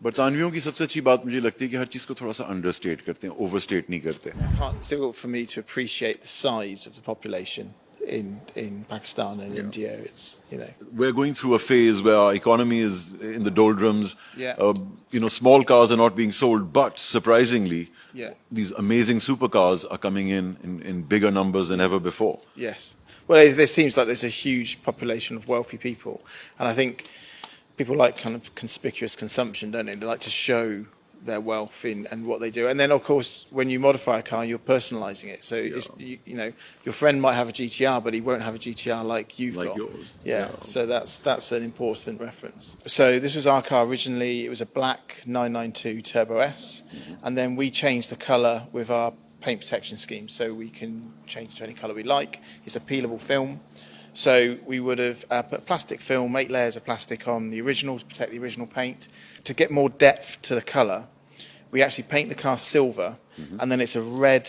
बरतानवियों की सबसे अच्छी बात मुझे लगती है कि हर चीज को थोड़ा सा अंडरस्टेट करते हैं, ओवरस्टेट नहीं करते. It's difficult for me to appreciate the size of the population in Pakistan and India. It's, you know, We're going through a phase where our economy is in the doldrums. Yeah. Small cars are not being sold, but surprisingly, Yeah. these amazing supercars are coming in bigger numbers than ever before. Yes. Well, there seems like there's a huge population of wealthy people, and I think people like kind of conspicuous consumption, don't they? They like to show their wealth and what they do. And then, of course, when you modify a car, you're personalising it. So, it's, you know, your friend might have a GTR, but he won't have a GTR like you've Like got. yours. Yeah. So that's an important reference. So this was our car originally. It was a black 992 Turbo S. And then we changed the colour with our paint protection scheme. So we can change it to any colour we like. It's a peelable film. So we would have put plastic film, 8 layers of plastic on the original to protect the original paint. To get more depth to the colour, we actually paint the car silver, and then it's a red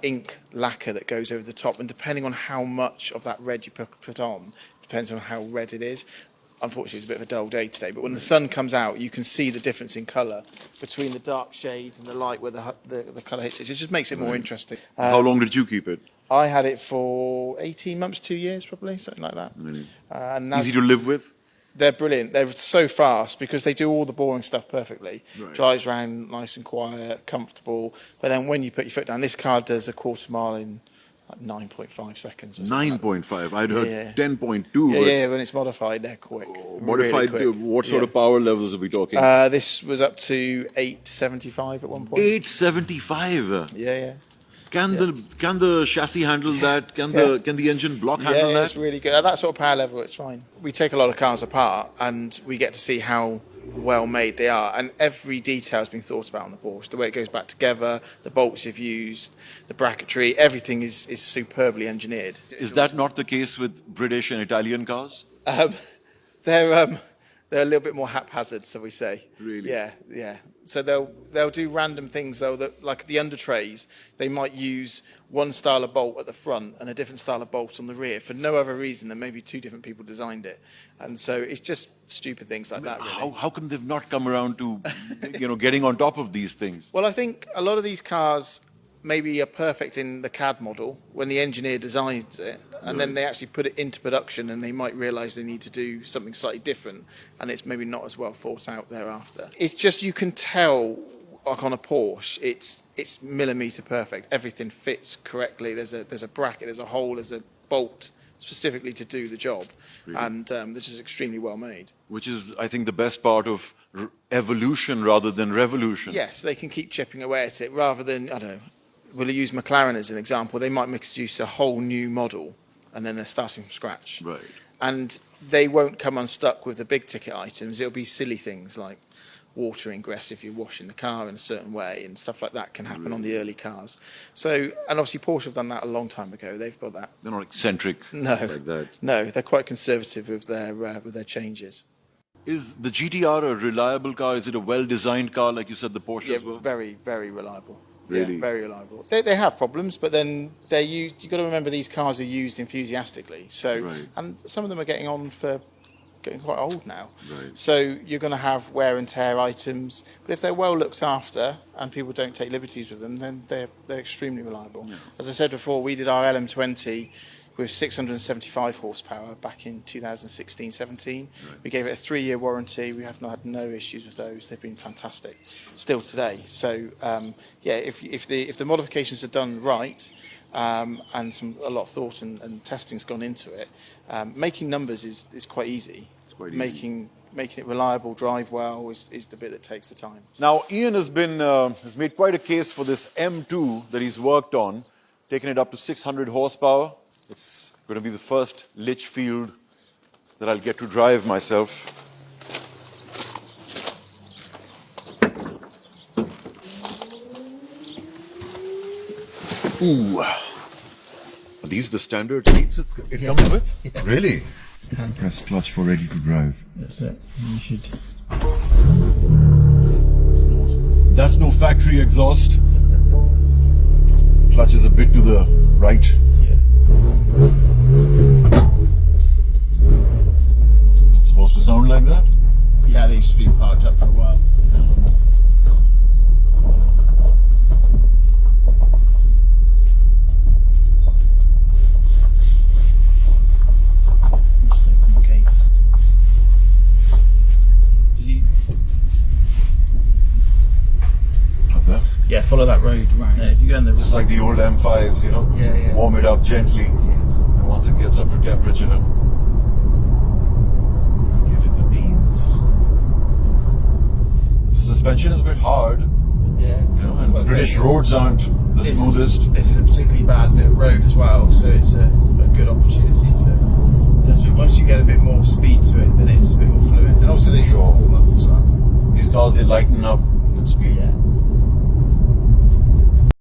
ink lacquer that goes over the top. And depending on how much of that red you put on, depends on how red it is. Unfortunately, it's a bit of a dull day today, but when the sun comes out, you can see the difference in colour between the dark shades and the light where the colour hits it. It just makes it more interesting. How long did you keep it? I had it for 18 months, 2 years probably, something like that. Really? And Easy to live with? They're brilliant. They're so fast because they do all the boring stuff perfectly. Right. Drives around nice and quiet, comfortable. But then when you put your foot down, this car does a quarter mile in like 9.5 seconds. 9.5. I'd heard Yeah. 10.2. Yeah, when it's modified, they're quick. Modified, really quick. what sort of power levels are we talking? This was up to 875 at one point. 875. Yeah. Can the chassis handle that? Can the engine block handle Yeah, that? it's really good. At that sort of power level, it's fine. We take a lot of cars apart and we get to see how well made they are, and every detail has been thought about on the Porsche. The way it goes back together, the bolts you've used, the bracketry, everything is superbly engineered. Is that not the case with British and Italian cars? They're a little bit more haphazard, so we say. Really? Yeah. So they'll do random things though, that like the under trays, they might use one style of bolt at the front and a different style of bolt on the rear for no other reason than maybe two different people designed it. And so it's just stupid things like that, really. How come they've not come around to getting on top of these things? Well, I think a lot of these cars maybe are perfect in the CAD model when the engineer designs it, and then they actually put it into production and they might realise they need to do something slightly different, and it's maybe not as well thought out thereafter. It's just, you can tell, like on a Porsche, it's millimetre perfect. Everything fits correctly. There's a bracket, there's a hole, there's a bolt specifically to do the job, really? And this is extremely well made. Which is, I think, the best part of evolution rather than revolution. Yes, they can keep chipping away at it rather than, I don't know, we'll use McLaren as an example. They might produce a whole new model and then they're starting from scratch. Right. And they won't come unstuck with the big ticket items. It'll be silly things like water ingress if you're washing the car in a certain way, and stuff like that can happen on the early cars. So, and obviously Porsche have done that a long time ago. They've got that. They're not eccentric like that. No, they're quite conservative with their changes. Is the GTR a reliable car? Is it a well-designed car, like you said the Porsches were? Very, very reliable. Really? Yeah, very reliable. They have problems, but then they're used. You've got to remember these cars are used enthusiastically. So, and some of them are getting quite old now. Right. So you're going to have wear and tear items, but if they're well looked after and people don't take liberties with them, then they're extremely reliable. Yeah. As I said before, we did our LM20 with 675 horsepower back in 2016-17. Right. We gave it a 3-year warranty. We have had no issues with those. They've been fantastic, still today. So if the modifications are done right, and a lot of thought and testing's gone into it, making numbers is quite easy. It's quite easy. Making it reliable, drive well is the bit that takes the time. Now, Ian has made quite a case for this M2 that he's worked on, taking it up to 600 horsepower. It's going to be the first Litchfield that I'll get to drive myself. Ooh. Are these the standard seats it comes with? Yeah. Really? Standard. Press clutch for ready to drive. That's it. You should. That's no factory exhaust. Clutch is a bit to the right. Yeah. Is it supposed to sound like that? Yeah, they used to be parked up for a while. follow that road right. If you go in the Just like the old M5s, you know? Yeah. Warm it up gently. Yes. And once it gets up to temperature, give it the beans. The suspension is a bit hard, Yeah. you know, and British roads aren't the smoothest. This is a particularly bad bit of road as well, so it's a good opportunity to. Once you get a bit more speed to it, then it's a bit more fluid, and also they use the warm up as well. These cars, they lighten up with speed. Yeah.